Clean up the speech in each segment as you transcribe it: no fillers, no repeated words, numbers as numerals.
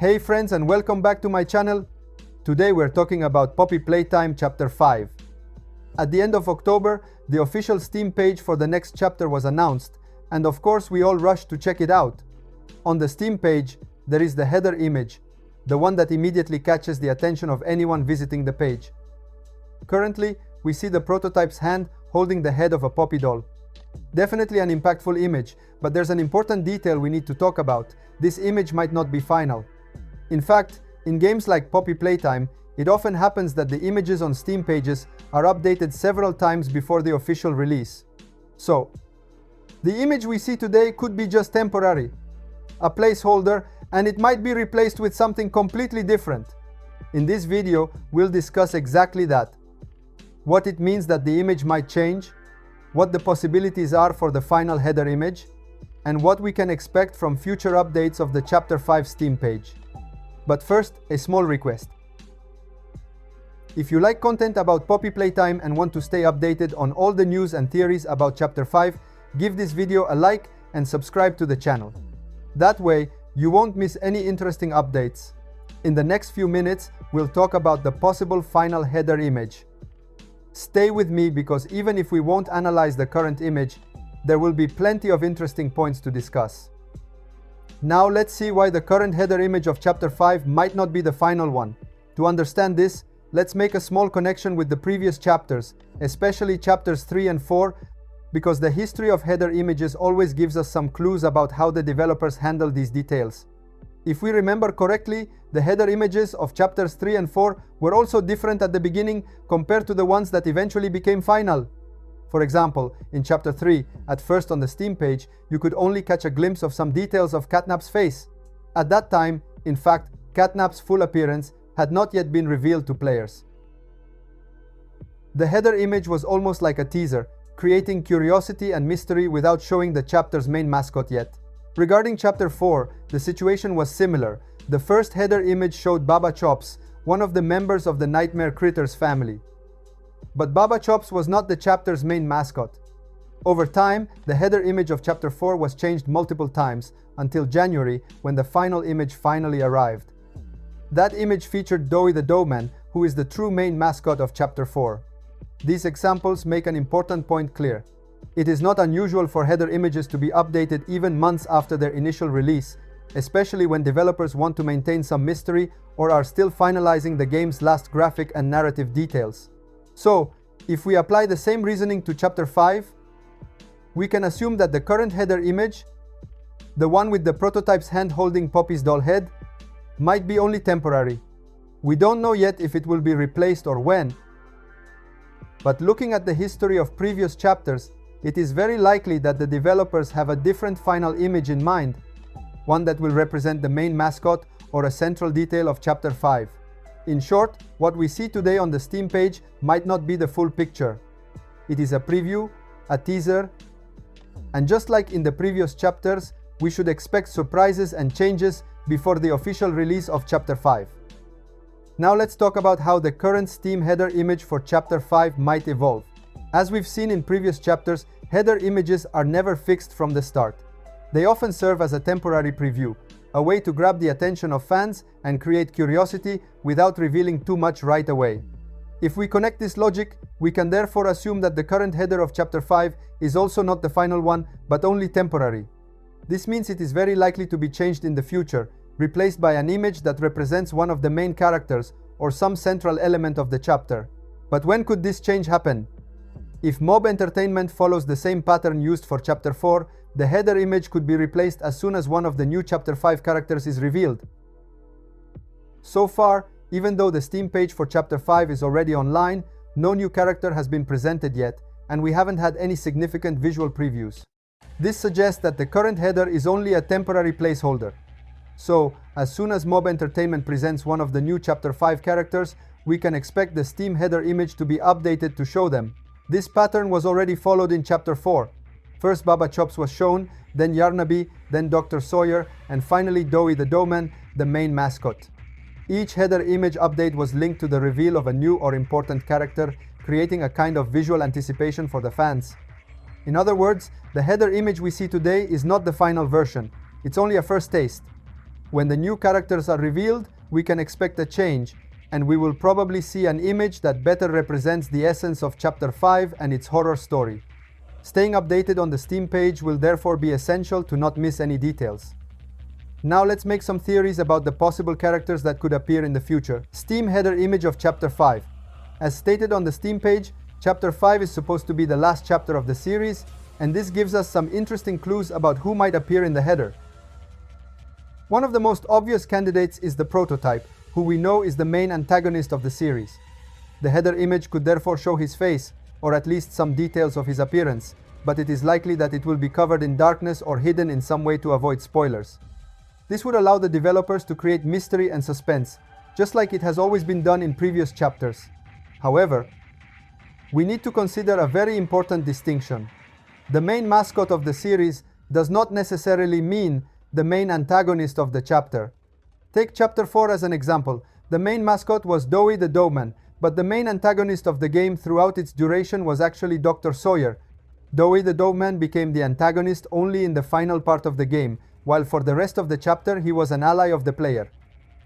Hey friends, and welcome back to my channel. Today we're talking about Poppy Playtime Chapter 5. At the end of October, the official Steam page for the next chapter was announced, and of course we all rushed to check it out. On the Steam page, there is the header image, the one that immediately catches the attention of anyone visiting the page. Currently, we see the prototype's hand holding the head of a Poppy doll. Definitely an impactful image, but there's an important detail we need to talk about. This image might not be final. In fact, in games like Poppy Playtime, it often happens that the images on Steam pages are updated several times before the official release. So, the image we see today could be just temporary, a placeholder, and it might be replaced with something completely different. In this video, we'll discuss exactly that. What it means that the image might change, what the possibilities are for the final header image, and what we can expect from future updates of the Chapter 5 Steam page. But first, a small request. If you like content about Poppy Playtime and want to stay updated on all the news and theories about Chapter 5, give this video a like and subscribe to the channel. That way, you won't miss any interesting updates. In the next few minutes, we'll talk about the possible final header image. Stay with me because even if we won't analyze the current image, there will be plenty of interesting points to discuss. Now let's see why the current header image of Chapter 5 might not be the final one. To understand this, let's make a small connection with the previous chapters, especially Chapters 3 and 4, because the history of header images always gives us some clues about how the developers handle these details. If we remember correctly, the header images of Chapters 3 and 4 were also different at the beginning compared to the ones that eventually became final. For example, in Chapter 3, at first on the Steam page, you could only catch a glimpse of some details of Catnap's face. At that time, in fact, Catnap's full appearance had not yet been revealed to players. The header image was almost like a teaser, creating curiosity and mystery without showing the chapter's main mascot yet. Regarding Chapter 4, the situation was similar. The first header image showed Baba Chops, one of the members of the Nightmare Critters family. But Baba Chops was not the chapter's main mascot. Over time, the header image of Chapter 4 was changed multiple times, until January, when the final image finally arrived. That image featured Doughy the Doughman, who is the true main mascot of Chapter 4. These examples make an important point clear. It is not unusual for header images to be updated even months after their initial release, especially when developers want to maintain some mystery or are still finalizing the game's last graphic and narrative details. So, if we apply the same reasoning to Chapter 5, we can assume that the current header image, the one with the prototype's hand holding Poppy's doll head, might be only temporary. We don't know yet if it will be replaced or when. But looking at the history of previous chapters, it is very likely that the developers have a different final image in mind, one that will represent the main mascot or a central detail of Chapter 5. In short, what we see today on the Steam page might not be the full picture. It is a preview, a teaser, and just like in the previous chapters, we should expect surprises and changes before the official release of Chapter 5. Now let's talk about how the current Steam header image for Chapter 5 might evolve. As we've seen in previous chapters, header images are never fixed from the start. They often serve as a temporary preview, a way to grab the attention of fans and create curiosity without revealing too much right away. If we connect this logic, we can therefore assume that the current header of Chapter 5 is also not the final one, but only temporary. This means it is very likely to be changed in the future, replaced by an image that represents one of the main characters or some central element of the chapter. But when could this change happen? If mob entertainment follows the same pattern used for Chapter 4, the header image could be replaced as soon as one of the new Chapter 5 characters is revealed. So far, even though the Steam page for Chapter 5 is already online, no new character has been presented yet, and we haven't had any significant visual previews. This suggests that the current header is only a temporary placeholder. So, as soon as Mob Entertainment presents one of the new Chapter 5 characters, we can expect the Steam header image to be updated to show them. This pattern was already followed in Chapter 4. First Baba Chops was shown, then Yarnaby, then Dr. Sawyer, and finally Doughy the Doughman, the main mascot. Each header image update was linked to the reveal of a new or important character, creating a kind of visual anticipation for the fans. In other words, the header image we see today is not the final version. It's only a first taste. When the new characters are revealed, we can expect a change, and we will probably see an image that better represents the essence of Chapter 5 and its horror story. Staying updated on the Steam page will therefore be essential to not miss any details. Now let's make some theories about the possible characters that could appear in the future. Steam header image of Chapter 5. As stated on the Steam page, Chapter 5 is supposed to be the last chapter of the series, and this gives us some interesting clues about who might appear in the header. One of the most obvious candidates is the prototype, who we know is the main antagonist of the series. The header image could therefore show his face, or at least some details of his appearance, but it is likely that it will be covered in darkness or hidden in some way to avoid spoilers. This would allow the developers to create mystery and suspense, just like it has always been done in previous chapters. However, we need to consider a very important distinction. The main mascot of the series does not necessarily mean the main antagonist of the chapter. Take Chapter 4 as an example. The main mascot was Doughy the Doughman, but the main antagonist of the game throughout its duration was actually Dr. Sawyer. Doughy the Doughman became the antagonist only in the final part of the game, while for the rest of the chapter he was an ally of the player.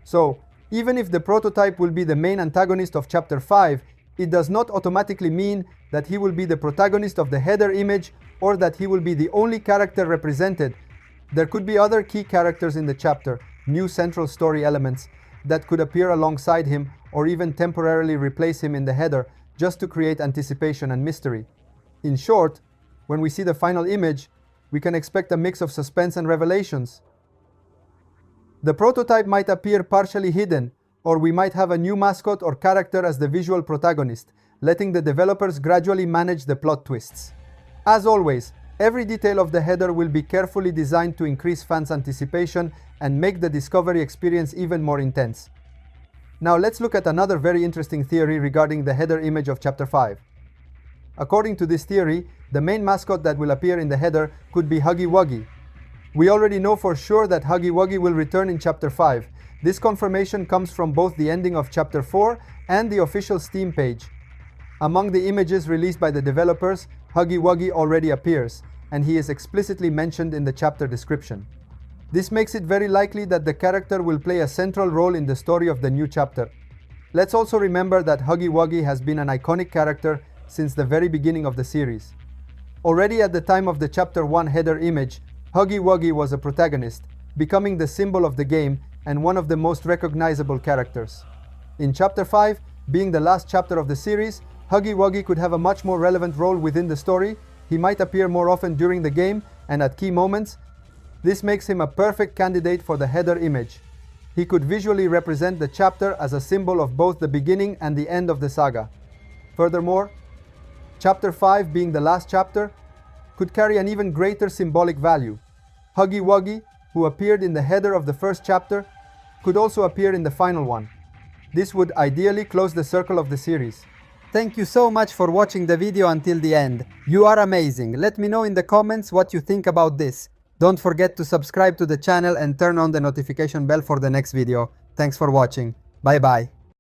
So, even if the prototype will be the main antagonist of Chapter 5, it does not automatically mean that he will be the protagonist of the header image or that he will be the only character represented. There could be other key characters in the chapter, new central story elements, that could appear alongside him or even temporarily replace him in the header just to create anticipation and mystery. In short, when we see the final image, we can expect a mix of suspense and revelations. The prototype might appear partially hidden, or we might have a new mascot or character as the visual protagonist, letting the developers gradually manage the plot twists. As always, every detail of the header will be carefully designed to increase fans' anticipation and make the discovery experience even more intense. Now let's look at another very interesting theory regarding the header image of Chapter 5. According to this theory, the main mascot that will appear in the header could be Huggy Wuggy. We already know for sure that Huggy Wuggy will return in Chapter 5. This confirmation comes from both the ending of Chapter 4 and the official Steam page. Among the images released by the developers, Huggy Wuggy already appears, and he is explicitly mentioned in the chapter description. This makes it very likely that the character will play a central role in the story of the new chapter. Let's also remember that Huggy Wuggy has been an iconic character since the very beginning of the series. Already at the time of the Chapter 1 header image, Huggy Wuggy was a protagonist, becoming the symbol of the game and one of the most recognizable characters. In Chapter 5, being the last chapter of the series, Huggy Wuggy could have a much more relevant role within the story. He might appear more often during the game and at key moments. This makes him a perfect candidate for the header image. He could visually represent the chapter as a symbol of both the beginning and the end of the saga. Furthermore, Chapter 5, being the last chapter, could carry an even greater symbolic value. Huggy Wuggy, who appeared in the header of the first chapter, could also appear in the final one. This would ideally close the circle of the series. Thank you so much for watching the video until the end. You are amazing. Let me know in the comments what you think about this. Don't forget to subscribe to the channel and turn on the notification bell for the next video. Thanks for watching. Bye bye.